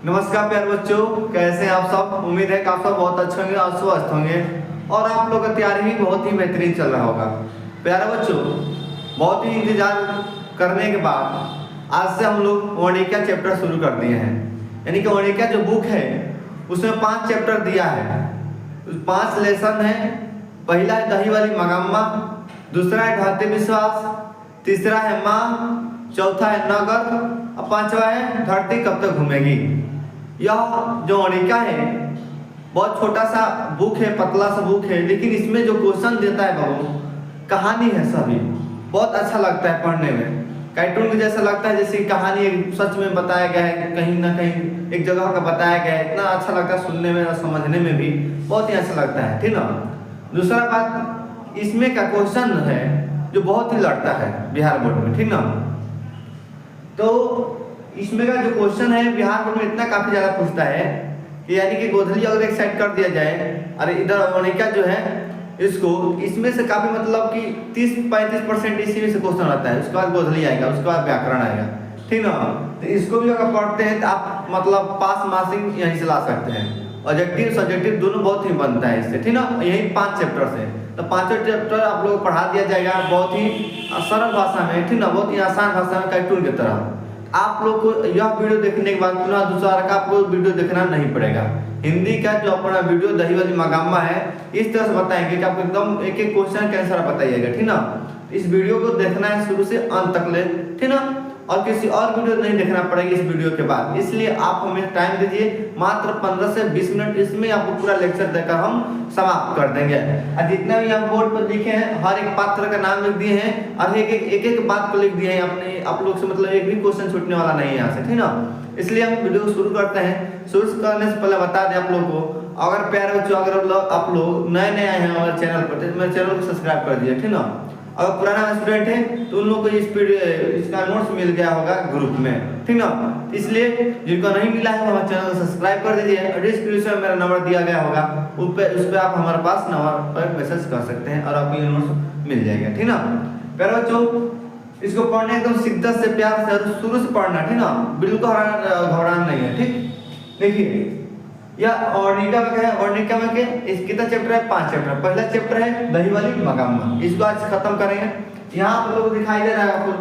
नमस्कार प्यारे बच्चों, कैसे हैं आप सब। उम्मीद है कि आप सब बहुत अच्छे होंगे और स्वस्थ होंगे और आप लोग का तैयारी भी बहुत ही बेहतरीन चल रहा होगा। प्यारे बच्चों, बहुत ही इंतजार करने के बाद आज से हम लोग वर्णिका चैप्टर शुरू कर दिए हैं। यानी कि वर्णिका जो बुक है उसमें 5 चैप्टर दिया है, 5 लेसन है। पहला है दही वाली मगाम्मा, दूसरा है ढाते विश्वास, तीसरा है माँ, चौथा है नगर और 5वां है धरती कब तक घूमेगी। यह जो वर्णिका है बहुत छोटा सा बुक है, पतला सा बुक है, लेकिन इसमें जो क्वेश्चन देता है बाबू, कहानी है सभी, बहुत अच्छा लगता है पढ़ने में। कार्टून के जैसा लगता है, जैसे कहानी सच में बताया गया है, कहीं ना कहीं एक जगह का बताया गया है। इतना अच्छा लगता है सुनने में और समझने में भी बहुत ही अच्छा लगता है, ठीक ना। दूसरा बात, इसमें का क्वेश्चन है जो बहुत ही लड़ता है बिहार बोर्ड में, ठीक ना। तो इसमें का जो क्वेश्चन है बिहार बोर्ड में इतना काफी ज्यादा पूछता है कि यानी कि गोधली अगर एक साइड कर दिया जाए, अरे इधर वर्णिका जो है इसको, इसमें से काफी मतलब कि 30-35% इसी में से क्वेश्चन आता है। उसके बाद गोधली आएगा, उसके बाद व्याकरण आएगा, ठीक ना। तो इसको भी अगर पढ़ते हैं तो आप मतलब पास मार्किंग यहीं से ला सकते हैं। ऑब्जेक्टिव सब्जेक्टिव दोनों बहुत ही बनता है इससे, ठीक ना। यही 5 चैप्टर से, तो 5 चैप्टर आप लोग पढ़ा दिया जाएगा बहुत ही सरल भाषा में, ठीक ना, बहुत ही आसान भाषा में, कार्टून की तरह। आप लोग को यह वीडियो देखने के बाद पुनः दूसरा का आपको वीडियो देखना नहीं पड़ेगा। हिंदी का जो अपना वीडियो दही वाली मगाम्मा है इस तरह से बताएंगे कि आपको एकदम एक एक क्वेश्चन का आंसर बताइएगा, ठीक ना। इस वीडियो को देखना है शुरू से अंत तक ले, ठीक ना, और किसी और वीडियो नहीं देखना पड़ेगा इस वीडियो के बाद। इसलिए आप हमें टाइम दीजिए, मात्र 15 से 20 मिनट, इसमें आपको पूरा लेक्चर देकर हम समाप्त कर देंगे। और जितना भी हम बोर्ड पर लिखे हैं हर एक पात्र का नाम लिख दिए हैं और एक बात को लिख दिए हैं अपने आप लोग से, मतलब एक भी क्वेश्चन छूटने वाला नहीं है यहाँ से, ठीक ना। इसलिए हम वीडियो शुरू करते हैं। शुरू करने से पहले बता दें आप लोग को, अगर प्यारे बच्चों, अगर आप लोग नए नए आए हैं हमारे चैनल पर तो मेरे चैनल को सब्सक्राइब कर दीजिए, ठीक ना। अगर पुराना स्टूडेंट है तो उन लोगों को इसका नोट्स मिल गया होगा ग्रुप में, ठीक ना। इसलिए जिनको नहीं मिला है हमारे चैनल को सब्सक्राइब कर दीजिए और डिस्क्रिप्शन में मेरा नंबर दिया गया होगा, उस पर आप हमारे पास नंबर पर मैसेज कर सकते हैं और आपको ये नोट्स मिल जाएगा, ठीक ना। प्यारे बच्चों, इसको पढ़ने एकदम शिद्दत से, प्यार से शुरू से पढ़ना, ठीक ना, बिल्कुल घबराना नहीं है, ठीक। देखिए या वर्णिका में क्या है, वर्णिका में क्या इस कितना चैप्टर है, 5 चैप्टर। पहला चैप्टर है दही वाली मगाम्मा, इसको आज खत्म करेंगे। यहाँ आप लोगों को दिखाई दे रहा है आपको,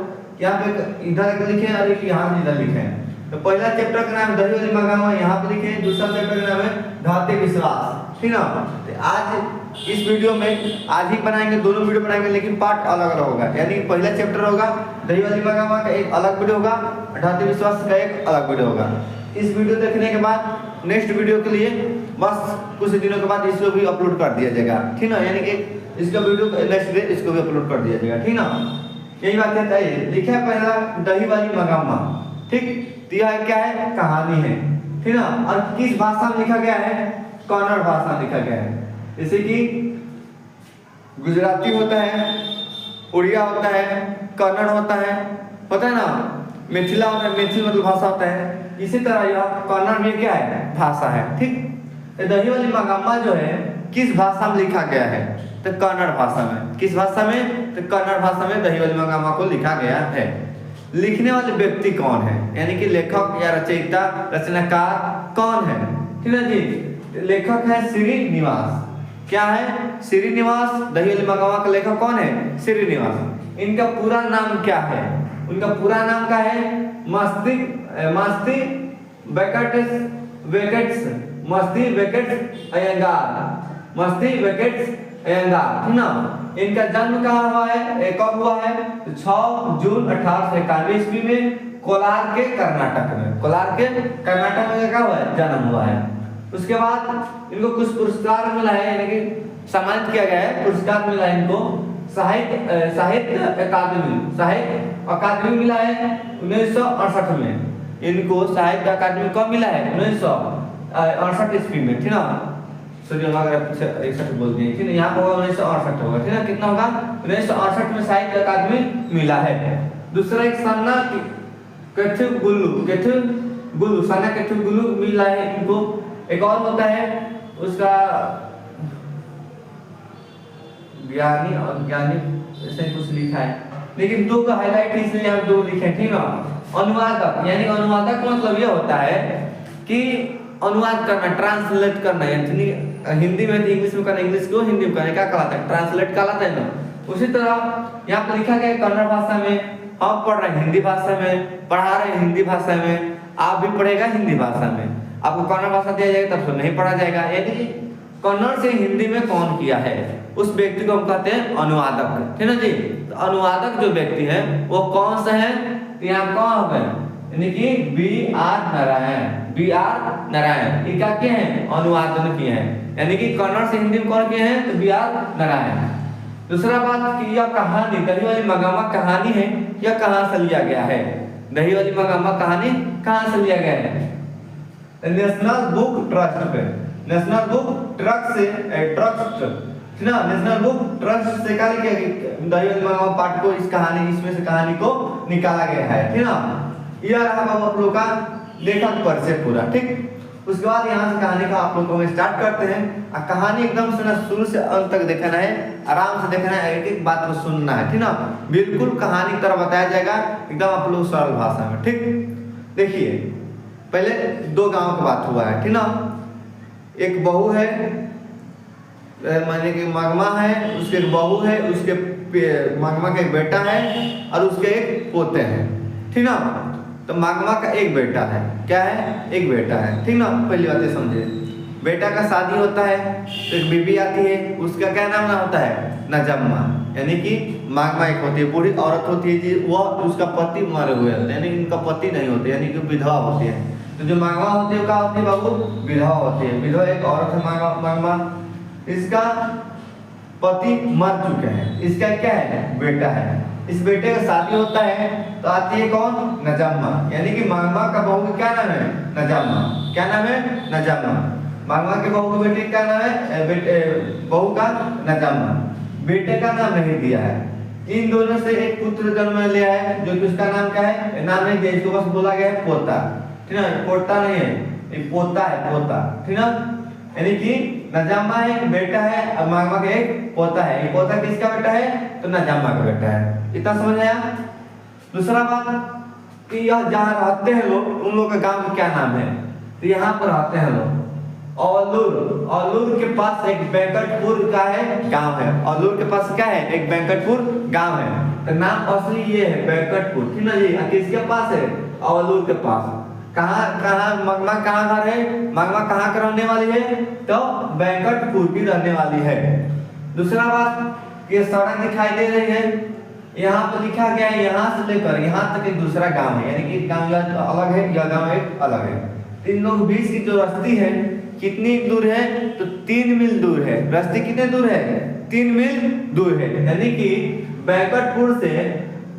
यहाँ पे इधर एक लिखे हैं और एक यहाँ इधर लिखे हैं। तो पहला चैप्टर का नाम दही वाली मगाम्मा यहाँ पे लिखे हैं, दूसरा चैप्टर का नाम है ढाते विश्वास, ठीक ना। तो आज इस वीडियो में आज ही बनाएंगे, दोनों वीडियो बनाएंगे, लेकिन पार्ट अलग अलग होगा। यानी पहला चैप्टर होगा दही वाली मगाम्मा का एक अलग वीडियो होगा, ढाते विश्वास का एक अलग वीडियो होगा। इस वीडियो देखने के बाद नेक्स्ट वीडियो के लिए बस कुछ दिनों के बाद इसको भी अपलोड कर दिया जाएगा, ठीक ना। यानी कि इसका वीडियो नेक्स्ट डे इसको भी अपलोड कर दिया जाएगा, ठीक ना। यही बात कहता है। लिखा है पहला दही वाली मगाम्मा, ठीक। तो यह क्या है, कहानी है, ठीक ना। और किस भाषा में लिखा गया है, कन्नड़ भाषा में लिखा गया है। जैसे कि गुजराती होता है, उड़िया होता है, कन्नड़ होता है, पता है ना, मिथिला होता है, मिथिल मतलब भाषा होता है। इसी तरह यह कन्नड़ में क्या है, भाषा है, ठीक। दही वाली मगाम्मा जो है किस भाषा में लिखा गया है, तो कन्नड़ भाषा में। किस भाषा में, तो कन्नड़ भाषा में दही वाली मगाम्मा को लिखा गया है। लिखने वाले व्यक्ति कौन है, यानी कि लेखक या रचयिता, रचनाकार कौन है, ठीक है जी। लेखक है श्रीनिवास। क्या है, श्रीनिवास। दही वाली मगाम्मा का लेखक कौन है, श्रीनिवास। इनका पूरा नाम क्या है, उनका पूरा नाम क्या है, मस्ती अयंगार, ठीक ना। इनका जन्म कहाँ हुआ है, कब हुआ है, 6 जून 1891 ईस्वी में कोलार के कर्नाटक में, कोलार के कर्नाटक में क्या हुआ है, जन्म हुआ है। उसके बाद इनको कुछ पुरस्कार मिला है, यानी कि सम्मानित किया गया है, पुरस्कार मिला है इनको। साहित्य अकादमी मिला है 1968 में। इनको साहित्य अकादमी कब मिला है, 1968 ईस्वी में, ठीक ना। सॉरी अगर 61 बोल दिए, ठीक है, यहाँ पर 1968 होगा, ठीक है। कितना होगा, 1968 में साहित्य अकादमी मिला है। दूसरा एक सन्ना केथुगुलु मिला है इनको। एक और होता है उसका ज्ञानी और ज्ञानी, ऐसे कुछ लिखा है, लेकिन दो का हाईलाइट इसलिए हम दो लिखे, ठीक है। अनुवादक, यानी अनुवादक मतलब यह होता है कि अनुवाद करना, ट्रांसलेट करना, यानी हिंदी में इंग्लिश में करना, इंग्लिश को हिंदी में करना, क्या कहलाता है? ट्रांसलेट कहलाता है ना। उसी तरह यहाँ पर लिखा गया है कन्नड़ भाषा में, हम पढ़ रहे हैं हिंदी भाषा में, पढ़ा रहे हैं हिंदी भाषा में, आप भी पढ़ेगा हिंदी भाषा में। आपको कन्नड़ भाषा दिया जाएगा तब तो नहीं पढ़ा जाएगा। यदि कन्नड़ से हिंदी में कौन किया है उस व्यक्ति को हम कहते हैं अनुवादक, ठीक ना जी। तो अनुवादक जो व्यक्ति है वो कौन सा है? तो यहाँ कौन है? यानी कि B.R. नारायण, B.R. नारायण ये क्या किए हैं? अनुवादन किए हैं, यानी कि कन्नड़ से हिंदी में कौन किए हैं? तो B.R. नारायण। दूसरा बात कि यह कहानी, दही वाली मगामा कहानी है, यह कहाँ से लिया गया है? दही वाली मगामा कहानी कहाँ से लिया गया है? नेशनल बुक ट्रस्ट पे, नेशनल बुक ट्रस्ट से ट्रस्ट, ठीक ना, नेशनल बुक ट्रस्ट से क्या लिया गया? दही वाली मगामा पार्ट को, इस कहानी, इसमें से कहानी को निकाला गया है, ठीक ना। यह रहा आप लोग का लेखक परिचय पूरा, ठीक। उसके बाद यहाँ से कहानी का आप लोग को स्टार्ट करते हैं। कहानी एकदम से ना शुरू से अंत तक देखना है, आराम से देखना है, एक एक बात को सुनना है, ठीक ना। बिल्कुल कहानी की तरह बताया जाएगा, एकदम आप लोग सरल भाषा में, ठीक। देखिए पहले दो गांव की बात हुआ है, ठीक ना। एक बहू है, माने कि मगमा है, उसके एक बहू है, उसके मगमा का एक बेटा है और उसके एक पोते हैं, ठीक ना। तो मगमा का एक बेटा है, क्या है? एक बेटा है, ठीक ना। पहली बात ये समझे, बेटा का शादी होता है तो एक बीबी आती है, उसका क्या नाम ना होता है? नजम्मा, यानी कि मगमा एक होती है, बूढ़ी औरत होती है जी, वह उसका पति मरे हुए होते हैं, यानी उनका पति नहीं होते, यानी कि विधवा होती है। तो जो मगमा होती है क्या होती है बाबू? विधवा होती है। विधवा एक औरत है मगमा, इसका पति मर चुके हैं, इसका क्या है? बेटा है। इस बेटे का शादी होता है तो आती है कौन? नजम्मा, यानी कि मगमा का बहू का क्या नाम है? नजम्मा। क्या नाम है? नजम्मा। मगमा के बहू के बेटे क्या नाम है? बहू का नजम्मा। बेटे का नाम नहीं दिया है। इन दोनों से एक पुत्र जन्म लिया है, जो कि उसका नाम क्या है? नाम नहीं दिया, इसको बस बोला गया है पोता, ठीक ना। पोता नहीं है, ये पोता है, पोता, ठीक ना। यानी कि नजम्मा है, बेटा है, और मगमा का एक पोता है। ये पोता किसका बेटा है? तो नजम्मा का बेटा है। इतना समझ आया? दूसरा बात कि यह जहाँ रहते हैं लोग, उन लोग का गांव का क्या नाम है? तो यहाँ पर रहते हैं लोग औलूर। औलूर के पास एक वेंकटपुर का है गांव है। औलूर के पास क्या है? एक वेंकटपुर गांव है। तो नाम असली ये है वेंकटपुर, ठीक ना जी। किसके पास है? औलूर के पास। कहाँ मगमा कहाँ घर है? मगमा कहाँ का रहने वाली है? तो वेंकटपुर की रहने वाली है। दूसरा बात कि सड़क दिखाई दे रही है, यहाँ पर लिखा गया है यहाँ से लेकर यहाँ तक एक दूसरा गांव है, यानी कि गांव अलग है, यह गांव एक अलग है। इन लोग बीच की जो रास्ते है कितनी दूर है? तो 3 मील दूर है। रास्ते कितने दूर है? 3 मील दूर है, यानी कि वेंकटपुर से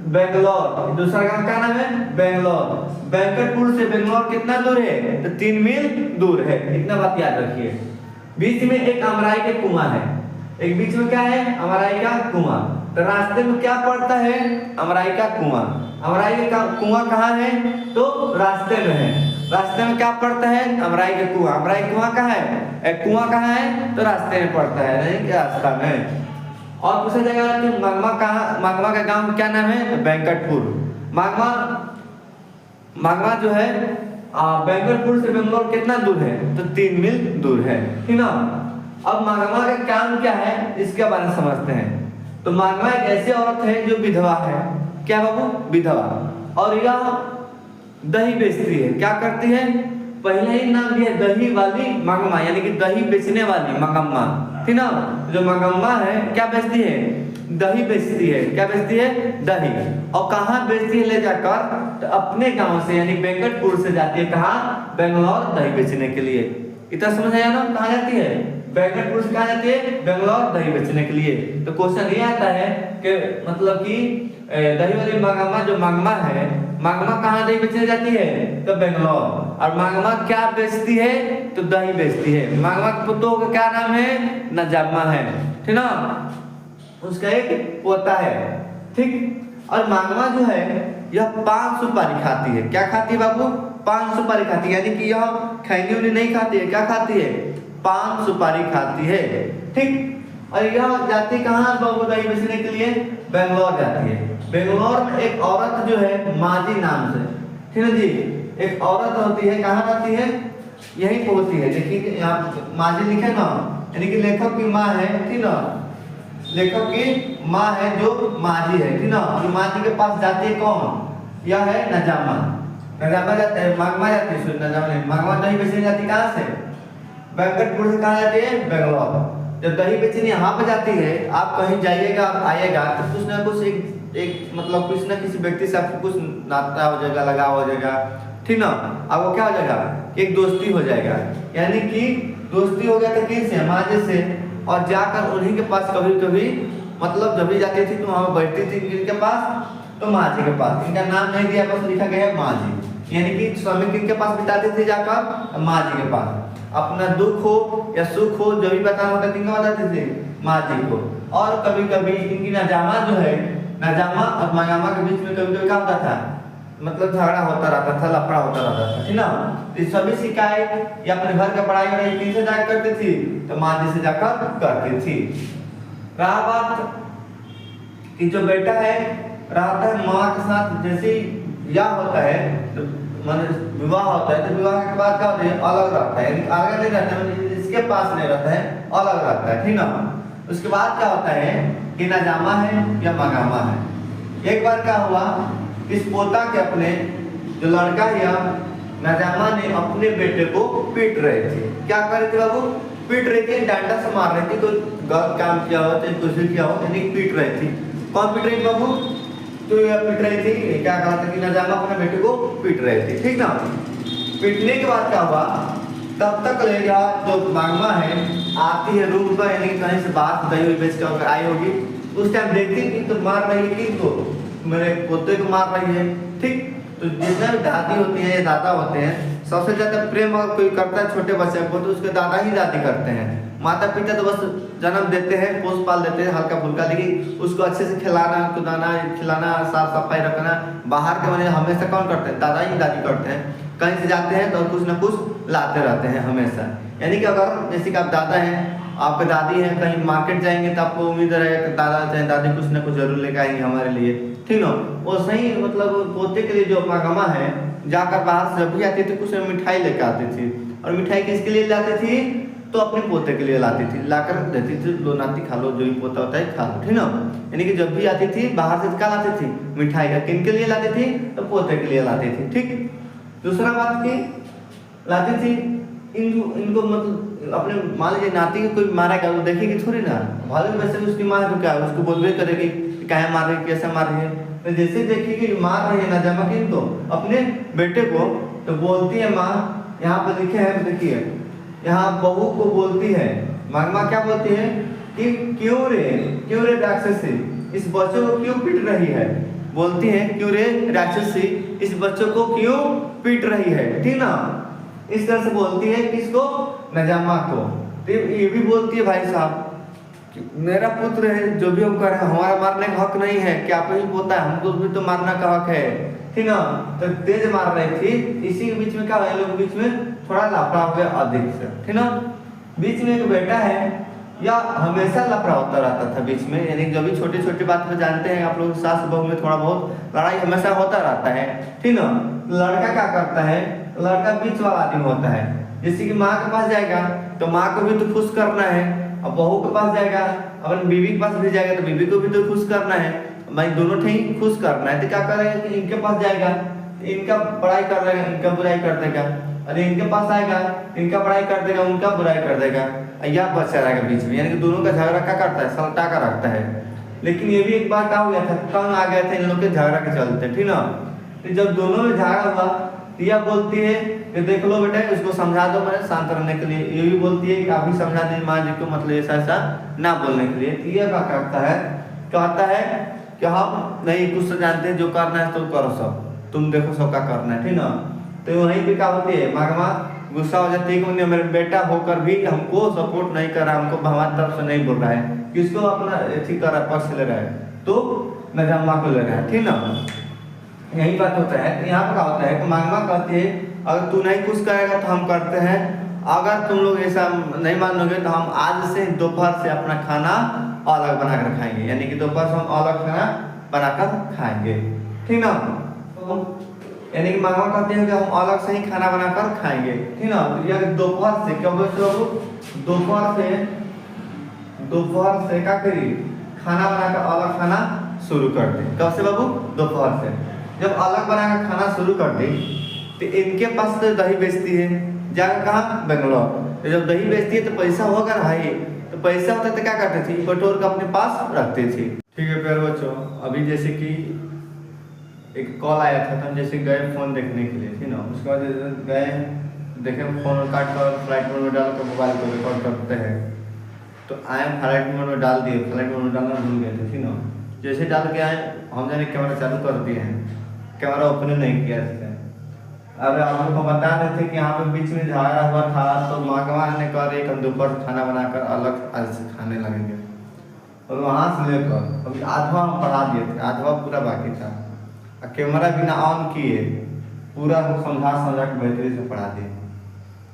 बेंगलोर, दूसरा गांव का नाम है बेंगलोर। वेंकटपुर से बेंगलोर कितना दूर है? तो 3 मील दूर है। इतना बात याद रखिए। बीच में एक अमराई के कुआं है, एक बीच में क्या है? अमराई का कुआं। तो रास्ते में क्या पड़ता है? अमराई का कुआं। अमराई का कुआं कहाँ है? तो रास्ते में है। रास्ते में क्या पड़ता है? अमराई का कुआं। अमराई कुआं कहाँ है? कुआं कहाँ है? तो रास्ते में पड़ता है, नहीं क्या रास्ता में। और पूछा जाएगा कि मगमा कहाँ, मगमा का गांव क्या नाम है? तो वेंकटपुर। मगमा जो है वेंकटपुर से बेंगलोर कितना दूर है? तो 3 मील दूर है, ठीक ना। अब मगमा का काम क्या है इसके बारे में समझते हैं। तो मगमा एक ऐसी औरत है जो विधवा है। क्या बाबू? विधवा। और यह दही बेचती है। क्या करती है? पहले ही नाम दिया दही वाली मगमा, यानी कि दही बेचने वाली मगम्मा, ठीक ना। जो मगम्मा है क्या बेचती है? दही बेचती है। क्या बेचती है? दही। और कहाँ बेचती है? ले जाकर तो अपने गांव से यानी वेंकटपुर से जाती है कहाँ? बेंगलोर दही बेचने के लिए। इतना समझ आया ना? कहाँ जाती है? वेंकटपुर से कहाँ जाती है? बेंगलोर दही बेचने के लिए। तो क्वेश्चन ये आता है कि मतलब कि दही वाली मगम्मा जो मगमा है, मगमा कहाँ दही बेचने जाती है? तो बेंगलोर। और मगमा क्या बेचती है? तो दही बेचती है। मगमा के पुतों का क्या नाम है? नजम्मा है, ठीक ना। उसका एक पोता है, ठीक। और मगमा जो है यह 5 सुपारी खाती है। क्या खाती है बाबू? 5 सुपारी खाती है, यानी कि यह खैनी उनी नहीं खाती है। क्या खाती है? 5 सुपारी खाती है, ठीक। और यह जाती कहाँ बाबू दही बेचने के लिए? बेंगलोर जाती है। बेंगलोर में एक औरत जो है माजी नाम से, ठीक है जी, एक औरत होती है, कहाँ रहती है? यही पे होती है। देखिए यहाँ माँ जी लिखे ना, यानी कि लेखक की माँ है, ठीक ना, लेखक की माँ है जो माजी है, ठीक ना। जो माजी के पास जाती है कौन, यह है नजामा। नजामा जाता है, मागमा जाती है, नजामा नहीं, मागमा दही बेचने जाती कहाँ से, वेंकटपुर से कहाँ जाती है, बेंगलोर। जब दही बेचने यहाँ पे जाती है, आप कहीं जाइएगा आइएगा तो कुछ ना कुछ एक मतलब कुछ ना किसी व्यक्ति से आपको कुछ नाता हो जाएगा, लगाव हो जाएगा, ठीक ना। आपको क्या हो जाएगा, एक दोस्ती हो जाएगा, यानी कि दोस्ती हो गया था किससे, माजे से। और जाकर उन्हीं के पास कभी कभी मतलब जब भी जाती थी तो वहाँ बैठती थी इनके पास, तो माँ जी के पास। इनका नाम नहीं दिया, बस लिखा गया है माँ जी, यानी कि समय किनके पास बिताते थे, जाकर माँ जी के पास। अपना दुख हो या सुख हो जो भी बताना होता किनका बताते थे, माँ जी को। और कभी कभी इनकी नजामा जो है, नजामा और मगामा के बीच में कभी कभी क्या होता था, मतलब झगड़ा होता रहता था, लफड़ा होता रहता था, ठीक ना। तो सभी शिकायत या अपने घर का पढ़ाई वढ़ाई किनसे जाकर करती थी, तो माँ जी से जाकर करती थी। रहा बात कि जो बेटा है रहता है माँ के साथ, जैसे या होता है तो माने विवाह होता है, तो विवाह के बाद क्या होता है, अलग रहता है, यानी अलग नहीं रहता है, इसके पास नहीं रहता है, अलग रहता है, ठीक ना। उसके बाद क्या होता है कि नजामा है या मगामा है। एक बार क्या हुआ, इस पोता के अपने जो लड़का या नजामा ने अपने बेटे को पीट रहे थे। क्या कर रहे थे बाबू, पीट रहे थे, डांडा से मार रहे थे, कोई गलत काम किया हो चाहे कुछ भी किया हो, यानी पीट रहे थे। कौन पीट रही थी बाबू, तो यह पीट रही थी, क्या कहा था कि नजामा अपने बेटे को पीट रहे थे, ठीक ना। पीटने के बाद क्या हुआ, तब तक ले गया जो मांगमा है आती है रूम पर, यानी कि कहीं से बाहर दही हुई बेच कर आई होगी, उस टाइम देखती थी तो मार रही थी, तो मेरे पोते को मार रही है, ठीक। तो जितना भी दादी होती है या दादा होते हैं, सबसे ज्यादा प्रेम अगर कोई करता है छोटे बच्चे को तो उसके दादा ही दादी करते हैं। माता पिता तो बस जन्म देते हैं, पोष पाल देते हैं हल्का फुल्का, लेकिन उसको अच्छे से खिलाना कुदाना खिलाना साफ सफाई रखना बाहर के मैंने हमेशा कौन करते हैं, दादा ही दादी करते हैं। कहीं से जाते हैं तो कुछ ना कुछ लाते रहते हैं हमेशा। यानी कि अगर जैसे कि आप दादा हैं, आपके दादी हैं, कहीं मार्केट जाएंगे तो आपको उम्मीद रहेगा कि दादा चाहे दादी कुछ ना कुछ जरूर लेकर आएंगे हमारे लिए, ठीक ना। वो सही मतलब पोते के लिए जो मगामा है जाकर बाहर से जब भी आती थी कुछ मिठाई लेकर आती थी, और मिठाई किसके लिए लाती थी, तो अपने पोते के लिए लाती थी, लाकर देती थी, लो नाती खा लो, जो भी पोता होता है खा लो, ठीक ना। यानी कि जब भी आती थी बाहर से क्या लाती थी, मिठाई का। किन के लिए लाती थी, तो पोते के लिए लाती थी, ठीक। दूसरा बात की लाती थी इनको मतलब अपने मान लीजिए नाती को कोई मारेगा तो देखेगी थोड़ी ना, मालूम वैसे उसकी माँ तो क्या उसको बोलबे करेगी क्या मार रही है, कैसे मार रही है। तो जैसे देखेगी मार रही है नजामा किनको, अपने बेटे को, तो बोलती है माँ, यहाँ पे लिखे है देखिए, यहाँ बहू को बोलती है माँ क्या बोलती है कि क्यों रे राक्षसी इस बच्चों को क्यों पीट रही है, बोलती है क्यों रे राक्षसी इस बच्चों को क्यों पीट रही है, ठीक ना। इस तरह से बोलती है किसको, नजामा को। तो ये भी बोलती है भाई साहब मेरा पुत्र है, जो भी हम कर रहे हैं हमारा मारने का हक नहीं है, क्या कोई पोता है, हमको भी तो मारना का हक है, ठीक ना। तो तेज मार रही थी, इसी के बीच में क्या हुआ, लोग बीच में थोड़ा लफड़ा हो गया अधिक से, ठीक ना। बीच में एक बेटा है या हमेशा लफड़ा होता रहता था बीच में, यानी जब भी छोटी छोटी बात में जानते हैं आप लोग सास बहू में थोड़ा बहुत लड़ाई हमेशा होता रहता है, ठीक ना। लड़का क्या करता है, लड़का बीच वाला आदमी होता है, जैसे कि माँ के पास जाएगा तो माँ को भी तो खुश करना है, अब बहू के पास जाएगा अपनी बीवी के पास भी जाएगा तो बीवी को भी तो खुश करना है, भाई दोनों ठीक खुश करना है। तो क्या करेगा कि इनके पास जाएगा इनका बड़ाई कर देगा, इनका बुराई कर देगा, अरे इनके पास आएगा इनका बड़ाई कर देगा, उनका बुराई कर देगा, या बच्चा रहेगा बीच में, यानी कि दोनों का झगड़ा क्या करता है, सलटा का रखता है। लेकिन ये भी एक बार क्या हो गया था, कौन आ गया था इन लोग के झगड़ा के चलते, ठीक ना। तो जब दोनों में झगड़ा हुआ तो यह बोलती है कि देख लो बेटा उसको समझा दो, मैंने शांत रहने के लिए। ये भी बोलती है कि आप भी समझा दीजिए माँ जी को, मतलब ऐसा ऐसा ना बोलने के लिए। तो यह क्या करता है, कहता है कि हम नहीं कुछ तो जानते हैं, जो करना है तो करो सब, तुम देखो सब क्या करना है, ठीक ना। तो वहीं पे क्या होती है, माँ गुस्सा हो जाती है कि मेरे बेटा होकर भी हमको सपोर्ट नहीं कर रहा, हमको हमारी तरफ से नहीं बोल रहा है, किसको अपना ठीक कर रहा है, पक्ष ले रहा है, तो नजामा को ले रहा है, ठीक ना। यही बात होता है। तो यहाँ पर क्या होता है कि मांगमा कहती है अगर तू नहीं कुछ करेगा तो हम करते हैं, अगर तुम लोग ऐसा नहीं मानोगे तो हम आज से दोपहर से अपना खाना अलग बनाकर खाएंगे, यानी कि दोपहर से हम अलग खाना बनाकर खाएंगे, ठीक ना। तो यानी कि मांगवा कहते हैं कि हम अलग से ही खाना बनाकर खाएंगे, ठीक ना। तो यह दोपहर से क्या बोलते हो, दोपहर से क्या करिए, खाना बनाकर अलग खाना शुरू कर दे। कब से बाबू, दोपहर से। जब अलग बनाकर खाना शुरू कर दे तो इनके पास तो दही बेचती है, जाकर कहाँ, बेंगलोर। तो जब दही बेचती है तो पैसा होगा ना भाई, तो पैसा होता तो क्या करते थे, बटोर कर अपने पास रखते थे। ठीक है प्यारे बच्चों, अभी जैसे कि एक कॉल आया था, तो हम जैसे गए फ़ोन देखने के लिए, ठीक ना। उसके बाद गए देखे फ़ोन काट कर फ्लाइट मोड में डाल कर मोबाइल को रिकॉर्ड करते हैं, तो आए फ्लाइट मोड में डाल दिए, फ्लाइट मोड में डालना भूल गए थे, ठीक ना। जैसे डाल के आए हम जाने कैमरा चालू कर दिए हैं, कैमरा ओपन नहीं किया इसका। अरे आप लोग को बता रहे थे कि यहाँ पे बीच में झगड़ा हुआ था, तो भगवान ने कहा एक हम दोपहर खाना बनाकर अलग आज से खाने लगेंगे, और वहाँ से लेकर अभी आधवा हम पढ़ा दिए थे, आधवा पूरा बाकी था। कैमरा बिना ऑन किए पूरा हम समझा के बेहतरीन से पढ़ा दिए।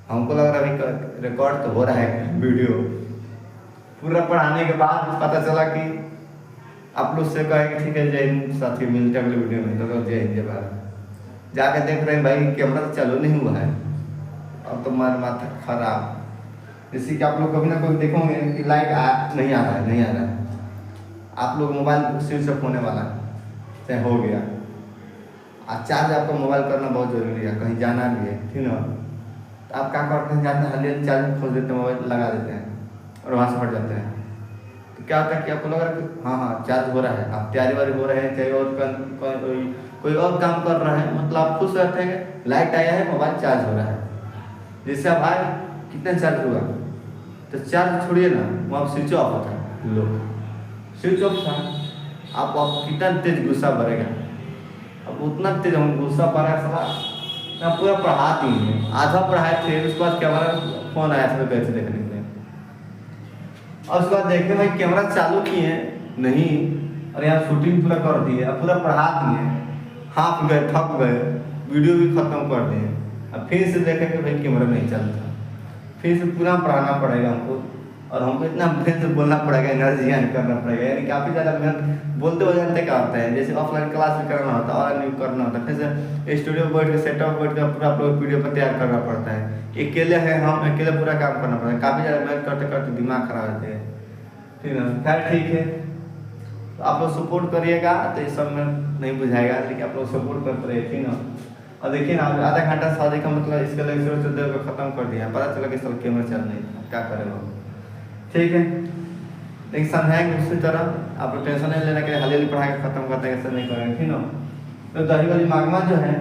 हमको लग रहा है अभी रिकॉर्ड तो हो रहा है वीडियो। पूरा पढ़ाने के बाद पता चला कि आप लोग से कहेंगे ठीक है जय हिंद साथी, मिलते अगले वीडियो में। तो जय हिंद जय भारत। जाके देख रहे हैं भाई कैमरा तो चालू नहीं हुआ है, अब तो मार माथा खराब। जैसे कि आप लोग कभी ना कभी देखोगे कि लाइट नहीं आ रहा है, आप लोग मोबाइल स्विच ऑफ होने वाला है, चाहे हो गया। चार्ज आपको मोबाइल करना बहुत जरूरी है, कहीं जाना भी है, ठीक ना। तो आप क्या करते हैं, जाते हैं हाल चार्ज खोल देते हैं, मोबाइल लगा देते हैं और वहाँ से हट जाते हैं। तो क्या होता है कि आपको लग रहा है कि हाँ चार्ज हो रहा है, आप तैयारी वारी हो रहे हैं, चाहे और कोई और काम कर रहे हैं, मतलब आप खुश रहते हैं लाइट आया है, मोबाइल चार्ज हो रहा है। जैसे आप आए कितना चार्ज हुआ, तो चार्ज छोड़िए ना, वहाँ स्विच ऑफ होता है, लो स्विच ऑफ था। आप कितना तेज गुस्सा भरेगा, अब उतना तेज हम गुस्सा भरा सला ना, पूरा पढ़ा दिए, आधा पढ़ाए थे। उसके बाद कैमरा फोन आया था कैसे देखने के लिए, और उसके बाद देखे भाई कैमरा चालू किए नहीं, और यहाँ शूटिंग पूरा कर दिए, अब पूरा पढ़ा दिए, हाफ गए, थक गए, वीडियो भी खत्म कर दिए। अब फिर से देखेंगे भाई कैमरा नहीं चलता, फिर से पूरा पढ़ाना पड़ेगा हमको, और हमको इतना फिर से बोलना पड़ेगा, एनर्जी करना पड़ेगा। यानी काफ़ी ज़्यादा मेहनत बोलते हो जानते क्या होता है, जैसे ऑफलाइन क्लास भी करना होता है, ऑनलाइन करना होता है, फिर से स्टूडियो बैठ के सेटअप बैठ कर पूरा अपलोड वीडियो पर तैयार करना पड़ता है। अकेले हैं हम, अकेले पूरा काम करना पड़ता है, काफ़ी ज़्यादा मेहनत करते करते दिमाग खराब होते हैं, ठीक है। खैर ठीक है, तो आप लोग सपोर्ट करिएगा, तो इस सब में नहीं बुझाएगा, लेकिन आप लोग सपोर्ट करते रहिए, ठीक ना। और देखिए ना, आधा घंटा शादी का मतलब इसके लेक्चर से देर को खत्म कर दिया, पता चला कि सब कैमरा चल नहीं था, क्या करेगा, ठीक है। लेकिन समझाएंगे उसी तरह, आप लोग टेंशन नहीं लेना कि हाली पढ़ाई खत्म करते हैं, ऐसा नहीं करेंगे, ठीक ना। तो दही वाली मांगमा जो है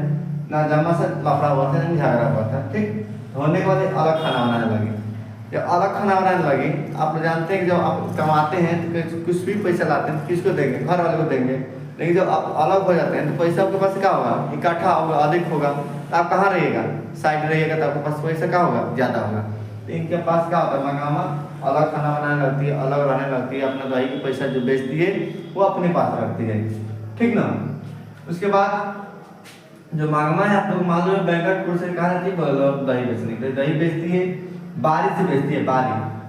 ना, जमा से लफड़ा हुआ था, झगड़ा हुआ था, ठीक। होने के बाद अलग खाना बनाने लगी। जब अलग खाना बनाने लगी, आप लोग जानते हैं कि जब आप कमाते हैं तो कुछ भी पैसा लाते हैं तो किसको देंगे, घर वाले को देंगे। लेकिन जब आप अलग हो जाते हैं तो पैसा आपके पास क्या होगा, इकट्ठा होगा, अधिक होगा। तो आप कहाँ रहिएगा, साइड रहिएगा, तो आपके पास पैसा क्या होगा, ज़्यादा होगा। तो इनके पास क्या होता है, मंगामा अलग खाना बनाने लगती है, अलग रहने लगती है, अपना दही की पैसा जो बेचती है वो अपने पास रखती है, ठीक ना। उसके बाद जो मांगमा है, आप लोग मान लो बैंकटपुर से कहा जाती है दही बेचने के लिए, दही बेचती है, बारी से बेचती है।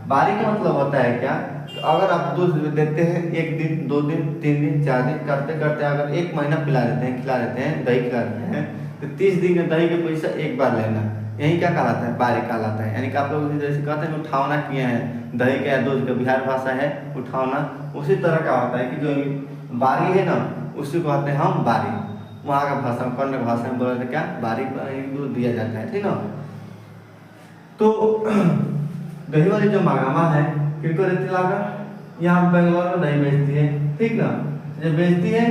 बारी का मतलब होता है क्या, तो अगर आप दूध देते हैं 1 दिन 2 दिन 3 दिन 4 दिन करते करते अगर 1 महीना खिला देते हैं, दही खिला देते हैं, तो 30 दिन के दही के पैसा एक बार लेना, यही क्या कहलाता है, बारी कहलाता है। यानी कि आप लोग जैसे कहते हैं उठावना किए हैं दही का या दूध का, बिहार भाषा है उठावना, उसी तरह का होता है कि जो बारी है ना, उसी को कहते हैं हम बारी। वहाँ का भाषा में, कन्नड़ भाषा में बोला क्या, बारी दूध दिया जाता है, ठीक ना। तो दही वाली जो मांगामा है किनको देती लाकर, यहाँ बेंगलोर में दही बेचती है, ठीक ना। जब बेचती है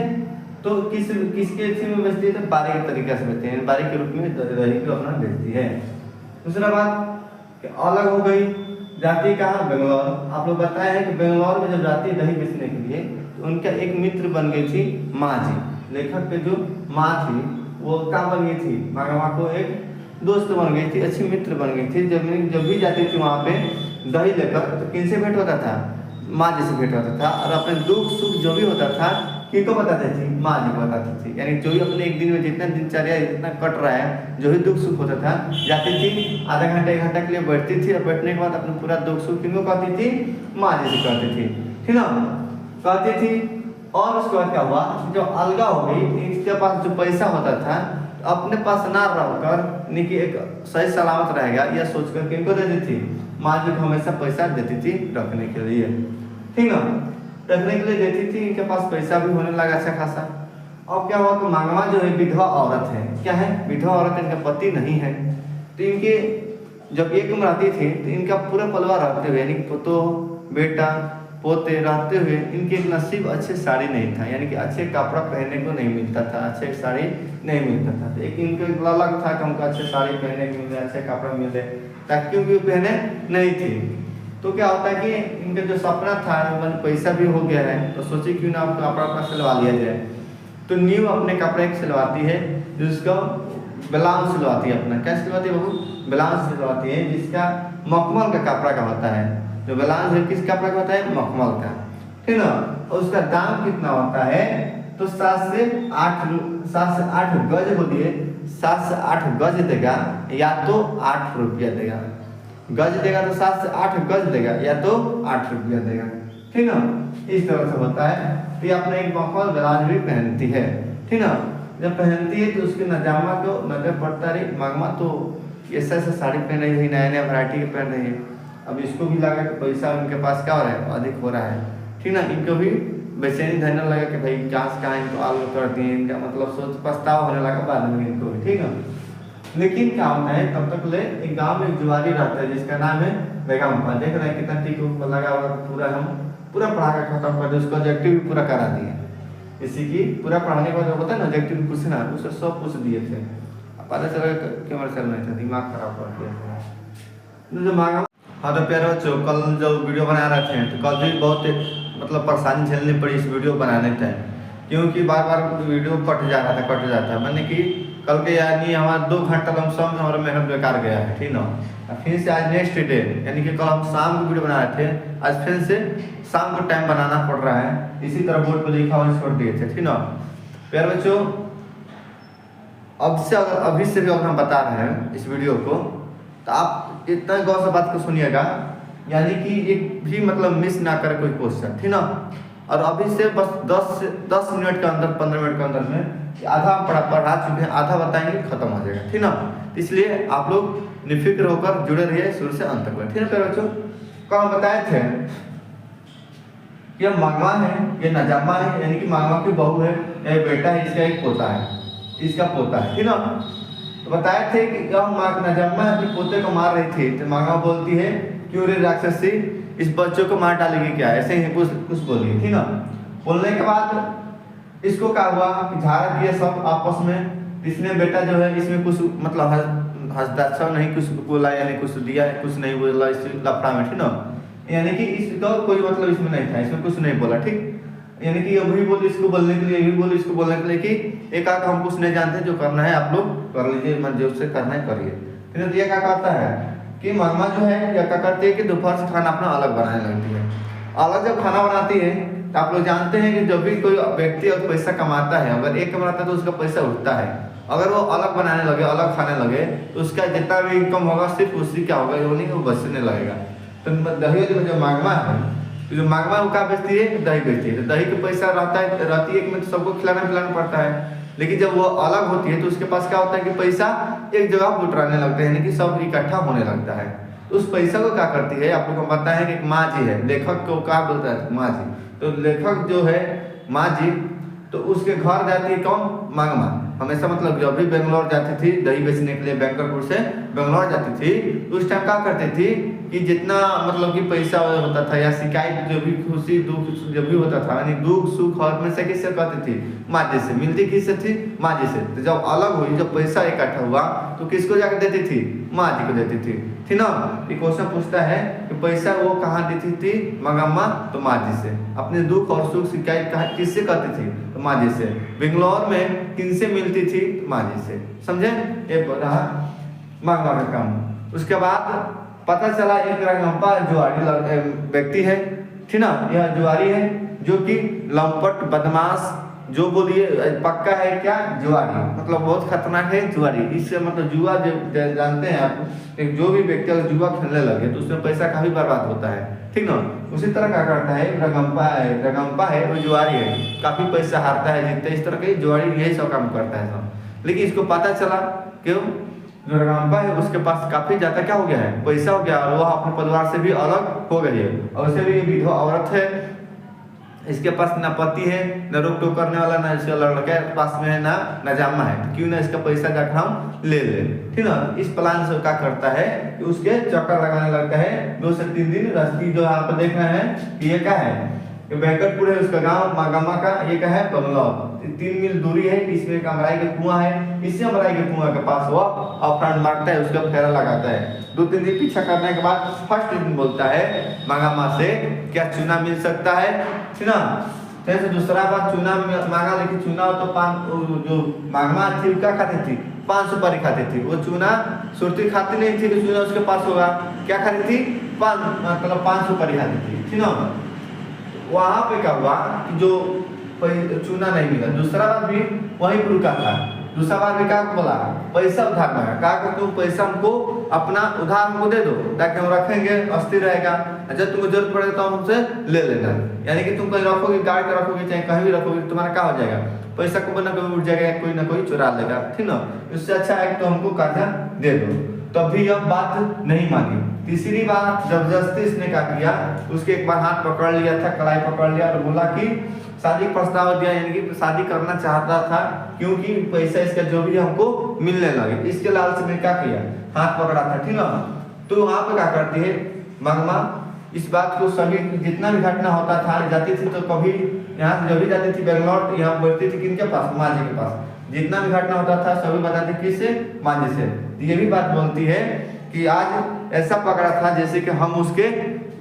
तो किसके थी में बेचती है, तो बारी के तरीके से बेचती है, बारी के रूप में दही को अपना बेचती है। दूसरा बात अलग हो गई, जाती कहाँ, बेंगलोर। आप लोग बताए हैं कि बेंगलोर में जब जाती है दही बेचने के लिए, तो उनका एक मित्र बन गई थी माँ जी, लेखक के जो माँ थी वो क्या बन गई थी, मांगामा को एक दोस्त बन गई थी, अच्छी मित्र बन गई थी। जब भी जाती थी वहाँ पे दही लेकर, तो किनसे भेंट होता था, माँ जी से भेंट होता था, और अपने दुख सुख जो भी होता था किनको बताती थी, माँ जी को बताती थी। यानी जो भी अपने एक दिन में जितना दिनचर्या जितना कट रहा है, जो भी दुख सुख होता था, जाती थी आधा घंटा 1 घंटा के लिए बैठती थी, और बैठने के बाद अपना पूरा दुख सुख किनको कहती थी, माँ जी से कहती थी, ठीक ना, कहती थी। और उसके बाद क्या हुआ, जब अलगा हो गई, इसके पास जो पैसा होता था तो अपने पास ना रहकर यानी कि एक सही सलामत रहेगा यह सोचकर किनको दे देती थी, माँ जी को हमेशा पैसा देती थी रखने के लिए, ठीक ना, रखने के लिए देती थी। इनके पास पैसा भी होने लगा अच्छा खासा। अब क्या हुआ कि मांगमा जो है विधवा औरत है, क्या है, विधवा औरत, इनका पति नहीं है। तो इनके जब एक में रहती थी तो इनका पूरा परिवार रहते हुए यानी पोतो बेटा पोते रहते हुए इनके नसीब अच्छे साड़ी नहीं था, यानी कि अच्छे कपड़ा पहनने को नहीं मिलता था, अच्छे साड़ी नहीं मिलता था। तो एक इनको एक ललक था कि हमको अच्छे साड़ी पहनने को मिले, अच्छे कपड़ा मिले, ताकि क्योंकि वो पहने नहीं थी। तो क्या होता है कि इनका जो सपना था पैसा भी हो गया है तो सोची क्यों ना कपड़ा अपना सिलवा लिया जाए। तो न्यू अपने कपड़े सिलवाती है, जिसका ब्लाउज सिलवाती है, अपना क्या सिलवाती है बहू, ब्लाउज सिलवाती है, जिसका मखमल का कपड़ा का होता है। जो ब्लाउज है किस कपड़ा का होता है, मखमल का, ठीक ना। और उसका दाम कितना होता है, तो 7 से 8 गज होती है, 7 से 8 गज देगा या तो 8 रुपया देगा, गज देगा तो 7 से 8 गज देगा या तो 8 रुपया देगा, ठीक ना। इस तरह से होता है। तो ये अपने एक मखमल ब्लाउज भी पहनती है, ठीक ना। जब पहनती है तो उसके नजामा को नजर पड़ता रही, मांगमा तो ऐसा ऐसा साड़ी पहन रही है, नया नया वैरायटी के पहन रही है। अब इसको भी लगा कि पैसा उनके पास क्या हो रहा है, अधिक हो रहा है, ठीक ना। इनको भी बेचैनी धरने लगा कि भाई कहाँ इनको आलू कर दिए, इनका मतलब सोच पछतावा होने लगा बाद में इनको भी, ठीक है। लेकिन क्या होता है तब तक ले एक गांव में एक जुआरी रहता है जिसका नाम है बेगमपा। देख रहे हैं कितना टिक लगा हुआ, पूरा हम पूरा पढ़ा कर खत्म कर दिया, उसका ऑब्जेक्टिव भी पूरा करा दिए। इसी की पूरा पढ़ाने के बाद होता है ना ऑब्जेक्टिव पूछना, उससे सब पूछ दिए थे, पता चला कि हमारे चल नहीं था, दिमाग खराब कर दिया जो मांगा। हाँ तो प्यारे बच्चों, कल जो वीडियो बना रहे थे तो कल भी बहुत मतलब परेशानी झेलनी पड़ी इस वीडियो बनाने टाइम, क्योंकि बार बार वीडियो कट जा रहा था, कट जाता है। मैंने कि कल के यानी हमारा 2 घंटा लमसम हमारा मेहनत बेकार गया है, ठीक ना। फिर से आज नेक्स्ट डे यानी कि कल हम शाम को वीडियो बना रहे थे, आज फिर से शाम को टाइम बनाना पड़ रहा है, इसी तरह बोर्ड पर लिखा हुआ छोड़ दिए थे, ठीक ना। प्यारे बच्चों, अभी से भी अगर हम बता रहे हैं इस वीडियो को तो आप इतना गौर से बात को सुनिएगा, यानी कि एक भी मतलब मिस ना करे कोई क्वेश्चन, ठीक ना। और अभी से बस 10 मिनट के अंदर 15 मिनट के अंदर में आधा पढ़ा चुके हैं, आधा बताएंगे खत्म हो जाएगा, ठीक ना। इसलिए आप लोग निफिक्र होकर जुड़े रहिए शुरू से अंत तक, ठीक है प्यारे बच्चों। कल हम बताए थे कि यह मांगमा है, ये नजामा है, यानी कि मांगमा की बहू है, यह बेटा है, इसका एक पोता है, इसका पोता है, ठीक ना। तो बताए थे कि जब नजामा अपने पोते को मार रही थी तो मांगमा बोलती है क्यों रे राक्षसी इस बच्चों को मार डालेगी क्या, ऐसे ही कुछ बोली, ठीक ना। बोलने के बाद इसको क्या हुआ कि झाड़ा दिए सब आपस में, इसने बेटा जो है इसमें कुछ मतलब हस्ताक्षर नहीं कुछ बोला, यानी कुछ दिया है कुछ नहीं बोला इस लफड़ा में, ठीक ना। यानी कि इसका कोई मतलब इसमें नहीं था, इसमें कुछ नहीं बोला, ठीक। यानी कि अभी बोली इसको बोलने के लिए, यही बोली इसको बोलने के लिए कि एक आध हम कुछ नहीं जानते, जो करना है आप लोग कर लीजिए, मन जो से करना है करिए। फिर ये क्या करता है कि मामा जो है या क्या करती है कि दोपहर से खाना अपना अलग बनाने लगती है। अलग जब खाना बनाती है तो आप लोग जानते हैं कि जब भी कोई व्यक्ति और पैसा कमाता है, अगर एक कमाता है तो उसका पैसा उठता है, अगर वो अलग बनाने लगे अलग खाने लगे तो उसका जितना भी इनकम होगा सिर्फ उसी क्या होगा, वो नहीं वो बचने लगेगा। तो दही में जो मांगमा है, जो मांगमा वो क्या बेचती है, दही बेचती है। तो दही का पैसा रहती है कि तो सबको खिलाना पिलाना पड़ता है, लेकिन जब वो अलग होती है तो उसके पास क्या होता है कि पैसा एक जगह बुटराने लगते हैं, यानी कि सब इकट्ठा होने लगता है। तो उस पैसा को क्या करती है, आप लोग को पता है कि एक माँ जी है, लेखक को क्या बोलता है माँ जी, तो लेखक जो है माँ जी, तो उसके घर जाती है कौन, मांगमा। हमेशा मतलब जब भी बेंगलोर जाती थी दही बेचने के लिए, बैंकरपुर से बेंगलोर जाती थी, उस टाइम क्या करती थी कि जितना मतलब कि पैसा होता था या शिकायत जो भी खुशी दुख जो भी होता था, यानी दुख सुख और में से किससे करती थी, माँ जी से। मिलती किससे थी, माँ जी से। तो जब अलग हुई, जब पैसा इकट्ठा हुआ तो किसको जाकर देती थी, माँ जी को देती थी, ठीक ना। ये क्वेश्चन पूछता है कि पैसा वो कहाँ देती थी मांगम्मा, तो माँ जी से। अपने दुख और सुख शिकायत किससे करती थी, तो माँ जी से। बेंगलोर में किनसे मिलती थी, माँ जी से, समझे। ये रहा मांगमा का काम। उसके बाद पता चला एक रंगम्पा जुआरी व्यक्ति है, ठीक ना। यह जुआरी है जो कि लंपट बदमाश, जो बोलिए पक्का है क्या, जुआरी, मतलब बहुत खतरनाक है जुआरी। इससे मतलब जुआ जानते हैं आप, जो भी व्यक्ति अगर जुआ खेलने लगे तो उसमें पैसा काफी बर्बाद होता है, ठीक ना। उसी तरह क्या करता है रंगम्पा है वो जुआरी है, काफी पैसा हारता है, जीतता है, इस तरह के जुआरी यही सब काम करता है सब। लेकिन इसको पता चला क्यों जो रंगाम्पा है उसके पास काफी ज्यादा क्या हो गया है, पैसा हो गया, और वह अपने परिवार से भी अलग हो गई है, और उसे भी विधवा औरत है, इसके पास ना पति है, ना रोक टोक करने वाला, ना इसका लड़का के पास में है, ना नजामा है, तो क्यों ना इसका पैसा जाकर हम ले ले, ठीक ना। इस प्लान से क्या करता है कि उसके चक्कर लगाने लगता है। 2 से 3 दिन रास्ते जो यहाँ पर देख रहे हैं कि ये क्या है, ये वेंकटपुर है उसका गांव, मागामा का ये क्या है बंगलौर, 3 मील दूरी है। इसमें एक अमराई के कुआं है, इसी अमराई के कुआं के पास वो अपहरण मारता है, उसका फेरा लगाता है। 2-3 दिन पीछा करने के बाद फर्स्ट दिन बोलता है मागामा से क्या चूना मिल सकता है, चूना। फिर दूसरा बार चूना मांगा, लेकिन चूना तो जो मागामा थी क्या खाती थी, 5 सुपारी खाती थी। वो चूना सुरती खाती नहीं थी, तो चूना उसके पास होगा, क्या खाती थी, 5 सुपारी खाती थी, ठीक ना। वहां पे क्या हुआ कि जो चूना नहीं मिला, दूसरा बार भी वही रुका था। दूसरा बार भी क्या बोला, पैसा उधार मांगा, कहा कि तुम पैसा हमको अपना उधार हमको दे दो ताकि हम रखेंगे, अस्थिर रहेगा, जब तुमको जरूरत पड़ेगा तो हमसे ले लेना। यानी कि तुम कहीं रखोगे, गाड़ के रखोगे, चाहे कहीं भी रखोगे, तुम्हारा क्या हो जाएगा, पैसा को ना कभी उठ जाएगा, कोई ना कोई चुरा लेगा, ठीक ना। इससे अच्छा है कि तो हमको कर्जा दे दो। तभी यह बात नहीं मानी। तीसरी बार जबरदस्ती इसने क्या किया, उसके एक बार हाथ पकड़ लिया था, कलाई पकड़ लिया और बोला कि शादी प्रस्ताव दिया, यानी कि शादी करना चाहता था, क्योंकि पैसा इसका जो भी हमको मिलने लगे। इसके लालच में क्या किया, हाथ पकड़ा था, ठीक ना। तो वहां पे क्या करती है मागमा, इस बात को सभी जितना भी घटना होता था, जाती थी तो कभी यहाँ से जब भी जाती थी बेंगलोर, यहाँ बोलती थी किनके पास, मांझी के पास। जितना भी घटना होता था सभी बताते किससे, मांझी से। ये भी बात बोलती है कि आज ऐसा पकड़ा था जैसे कि हम उसके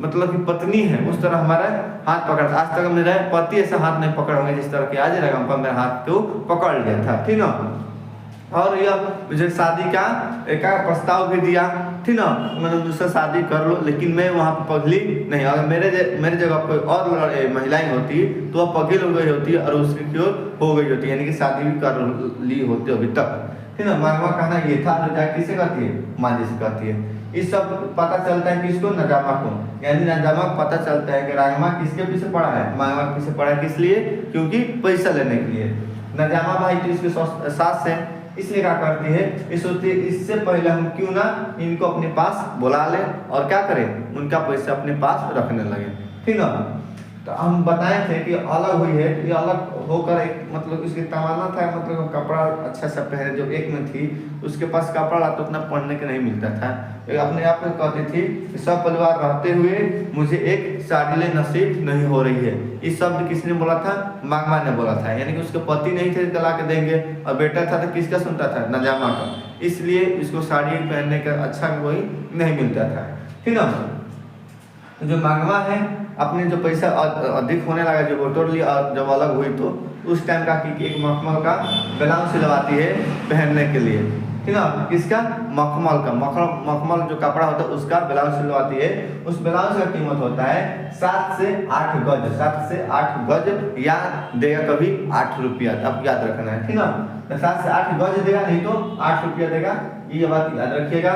मतलब कि पत्नी है, उस तरह हमारा हाथ पकड़ा था। आज तक मेरा पति ऐसा हाथ नहीं पकड़ होंगे जिस तरह के आज रंगाम्पा मेरा हाथ को पकड़ लिया था, ठीक ना। और यह मुझे शादी का एक प्रस्ताव भी दिया, ठीक ना, मतलब दूसरा शादी कर लो, लेकिन मैं वहाँ पर पगली नहीं। अगर मेरे जगह कोई और महिलाएं होती तो वह पगल हो गई होती और उसकी क्यों हो गई होती, यानी कि शादी भी कर ली होती अभी तक, ठीक ना। मागमा कहना ये था, जो जाके किसे कहती है, मांझी से कहती है। इस सब पता चलता है किसको, नजामा को, यानी नजामा को पता चलता है कि रागमा किसके पीछे पड़ा है, मागमा के पीछे पड़ा है, किस लिए, क्योंकि पैसा लेने के लिए। नजामा भाई तो इसके सास है, इसलिए क्या करती है, इससे पहले हम क्यों ना इनको अपने पास बुला ले और क्या करें, उनका पैसा अपने पास रखने लगे, ठीक ना। तो हम बताए थे कि अलग हुई है, तो ये अलग होकर एक मतलब इसके तमाना था, मतलब कपड़ा अच्छा सा पहने, जो एक में थी उसके पास कपड़ा तो उतना पहनने के नहीं मिलता था। अपने आप में कहती थी कि सब परिवार रहते हुए मुझे एक साड़ी ले नसीब नहीं हो रही है। इस शब्द किसने बोला था, मागमा ने बोला था, यानी कि उसके पति नहीं थे ला के देंगे, और बेटा था तो किसका सुनता था, नजामा का, इसलिए इसको साड़ी पहनने का अच्छा कोई नहीं मिलता था, ठीक ना। जो मागमा है अपने जो पैसा अधिक होने लगा, जो बटोर लिया, जब अलग हुई तो उस टाइम का कि एक मखमल का ब्लाउज सिलवाती है पहनने के लिए, ठीक ना। किसका, मखमल का, मखमल जो कपड़ा होता है उसका ब्लाउज सिलवाती है। उस ब्लाउज का कीमत होता है 7 से 8 गज, 7 से 8 गज, याद देगा कभी 8 रुपया, अब याद रखना है, ठीक ना। 7 से 8 गज देगा, नहीं तो 8 रुपया देगा, ये बात याद रखिएगा।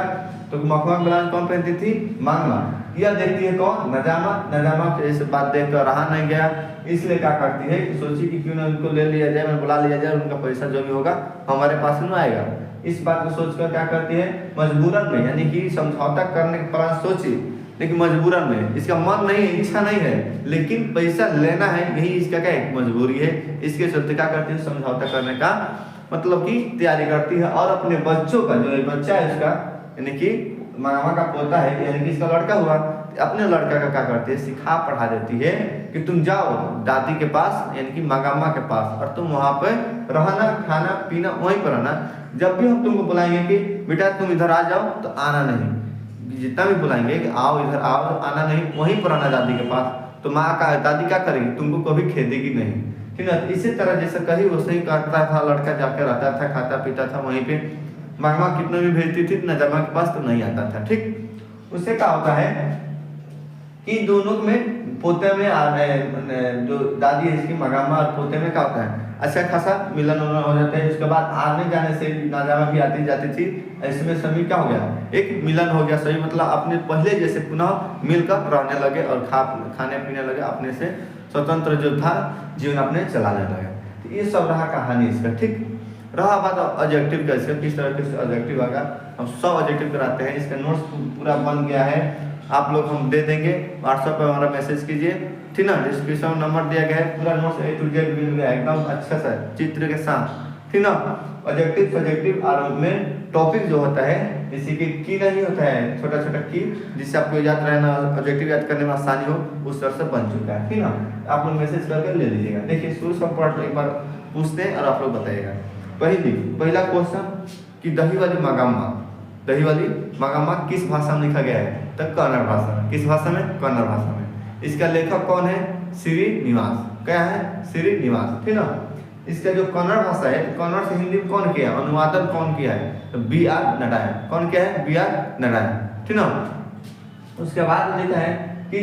तो मखमल ब्लाउज कौन पहनती थी, मागमा। यह देखती है कौन, नजामा। नजामा ऐसे बात देख कर रहा नहीं गया, इसलिए क्या करती है कि सोची कि क्यों ना उनको ले लिया जाए, मैं बुला लिया जाए, उनका पैसा जो भी होगा हमारे पास में आएगा। इस बात को सोचकर क्या करती है, मजबूरन में, यानी कि समझौता करने के प्लान सोची, लेकिन मजबूरन में, इसका मन नहीं, इच्छा नहीं है, लेकिन पैसा लेना है, यही इसका क्या है, मजबूरी है। इसके चलते क्या करती है, समझौता करने का मतलब की तैयारी करती है, और अपने बच्चों का, जो बच्चा है उसका, यानी कि मामा का पोता है, यानी कि इसका लड़का हुआ, अपने लड़का का क्या करती है, सिखा पढ़ा देती है कि तुम जाओ दादी के पास, यानी कि मागामा के पास, और तुम वहां पर रहना, खाना पीना वहीं पर रहना। जब भी हम तुमको बुलाएंगे कि बेटा तुम इधर आ जाओ, तो आना नहीं, जितना भी बुलाएंगे कि आओ इधर आओ, तो आना नहीं, वहीं पर रहना दादी के पास। तो माँ का दादी क्या करेगी, तुमको कभी खेदेगी नहीं, ठीक है। इसी तरह जैसे कहीं वैसे ही करता था, लड़का जाकर रहता था, खाता पीता था वहीं पे। मागमा कितना भी भेजती थी नजामा के पास तो नहीं आता था, ठीक। उससे क्या होता है कि दोनों में पोते में जो दादी है इसकी मागमा और पोते में क्या होता है, अच्छा खासा मिलन हो जाता है। उसके बाद आने जाने से नजामा भी आती जाती थी, इसमें सभी क्या हो गया, एक मिलन हो गया, सही मतलब अपने पहले जैसे पुनः मिलकर रहने लगे और खाने पीने लगे, अपने से स्वतंत्र जो था जीवन अपने चलाने लगे। तो ये सब रहा कहानी इसका, ठीक। रहा बात ऑब्जेक्टिव का, इसका किस तरह के ऑब्जेक्टिव आएगा, हम सब ऑब्जेक्टिव कराते हैं। इसका नोट्स पूरा बन गया है, आप लोग हम दे देंगे, व्हाट्सएप पे हमारा मैसेज कीजिए, ठीक ना। डिस्क्रिप्शन नंबर दिया गया है, पूरा नोट्स A to Z मिल गया एकदम अच्छा सा चित्र के साथ, ठीक ना। ऑब्जेक्टिव सब्जेक्टिव और में टॉपिक जो होता है, जैसे कि की नहीं होता है, छोटा छोटा की, जिससे आपको याद रहना, ऑब्जेक्टिव याद करने में आसानी हो, उस तरह से बन चुका है, ठीक ना। आप लोग मैसेज करके ले लीजिएगा। देखिए शुरू से पार्ट एक बार पूछते हैं और आप लोग बताइएगा। पहला क्वेश्चन कि दही वाली मागामा किस भाषा में लिखा गया है, तो कन्नड़ भाषा में। किस भाषा में? कन्नड़ भाषा में। इसका लेखक कौन है? श्रीनिवास। क्या है? श्रीनिवास, ठीक ना। इसका जो कन्नड़ भाषा है, कन्नड़ से हिंदी में कौन किया, अनुवादन कौन किया है, तो B.R. नारायण। कौन किया है? B.R. नारायण, ठीक ना। उसके बाद लिखा है कि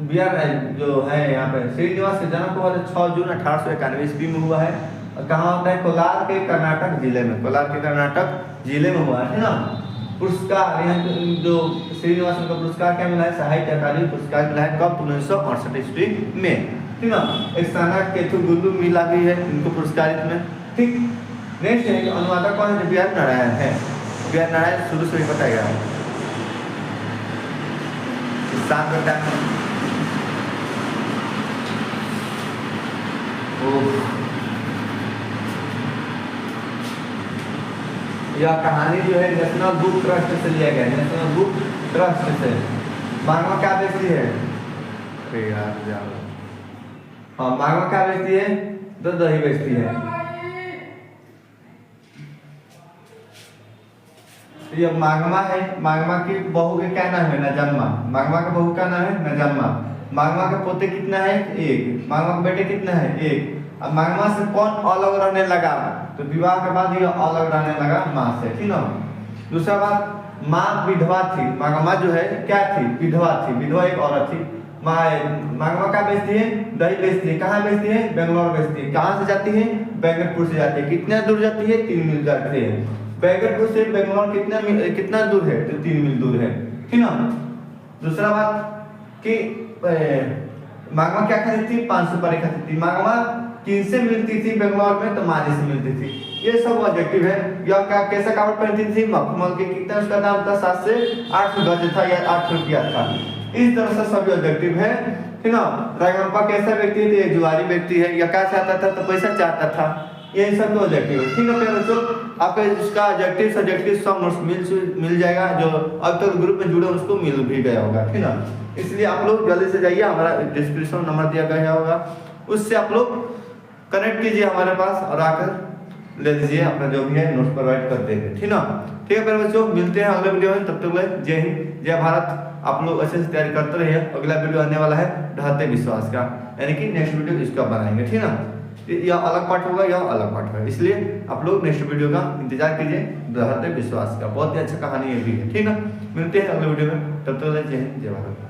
B.R. जो है यहाँ पे श्रीनिवास का जन्म हुआ 6 जून 1891 ईस्वी में हुआ है। कहाँ होता है? कोलार के कर्नाटक जिले में, कोलार के कर्नाटक जिले में हुआ है ना। पुरस्कार यहाँ जो श्रीनिवास का पुरस्कार क्या मिला है? साहित्य अकादमी पुरस्कार मिला है। कब? 1968 ईस्वी में, ठीक ना। एक साना केतु गुल्लू मिला भी है इनको पुरस्कारित में, ठीक। नेक्स्ट है कि अनुवादक कौन है? B.R. नारायण है। B.R. नारायण शुरू से ही बताएगा, शाम का टाइम यह कहानी जो है नेशनल बुक ट्रस्ट से लिया गया है, नेशनल बुक ट्रस्ट से। मांगवा क्या बेचती है? हाँ, मांगवा क्या बेचती है? तो दही बेचती है। ये मांगवा है, मांगवा की बहू के क्या नाम है? नजम्मा। मांगवा के बहू का नाम है नजम्मा। मांगवा के पोते कितना है? 1। मांगवा के बेटे कितना है? 1। अब मांगवा से कौन अलग रहने लगा? तो विवाह के बाद ये अलग रहने लगा माँ से, ठीक ना। दूसरा बात, माँ विधवा थी। मांगवा जो है क्या थी? विधवा थी। विधवा एक औरत थी। मांगवा क्या बेचती है? दही बेचती है। कहाँ बेचती है? बेंगलोर बेचती है। कहाँ से जाती है? बैंगनपुर से जाती है। कितना दूर जाती है? 3 मील जाती है। बैंगनपुर से बेंगलोर कितना दूर है? तो 3 मील दूर है, ठीक ना। दूसरा बात कि मांगवा क्या खाती थी? 5 सुपारी खाती थी। मांगवा किनसे मिलती थी बेंगलोर में? तो माजी से मिलती थी। ये सब ऑब्जेक्टिव है। यह क्या कैसा कपड़ा पहनती थी? मखमल के। कितना उसका दाम था? 7 से 8 गज था या 8 रुपया था। इस तरह से सभी ऑब्जेक्टिव है, ठीक ना। रायगंपा कैसा व्यक्ति है? तो जुआरी व्यक्ति है। या क्या चाहता था? तो पैसा चाहता था। यही सब तो ऑब्जेक्टिव है, ठीक है प्यारे बच्चों। आपका इसका ऑब्जेक्टिव सब्जेक्टिव सब नोट्स मिल जाएगा। जो अब तक ग्रुप में जुड़े उसको मिल भी गया होगा, ठीक ना। इसलिए आप लोग जल्दी से जाइए, हमारा डिस्क्रिप्शन नंबर दिया गया होगा, उससे आप लोग कनेक्ट कीजिए हमारे पास और आकर ले लीजिए अपना जो भी है नोट्स प्रोवाइड कर देंगे, ठीक ना। ठीक है प्यारे बच्चों, मिलते हैं अगले वीडियो में। तब तक जय हिंद जय भारत। आप लोग अच्छे से तैयारी करते रहिए। अगला वीडियो आने वाला है ढाते विश्वास का, यानी कि नेक्स्ट वीडियो इसका बनाएंगे, ठीक ना। यह अलग पार्ट होगा, यह अलग पार्ट होगा, इसलिए आप लोग नेक्स्ट वीडियो का इंतजार कीजिए। ढाते विश्वास का बहुत ही अच्छा कहानी ये भी है, ठीक ना। मिलते हैं अगले वीडियो में, तब तक जय हिंद जय भारत।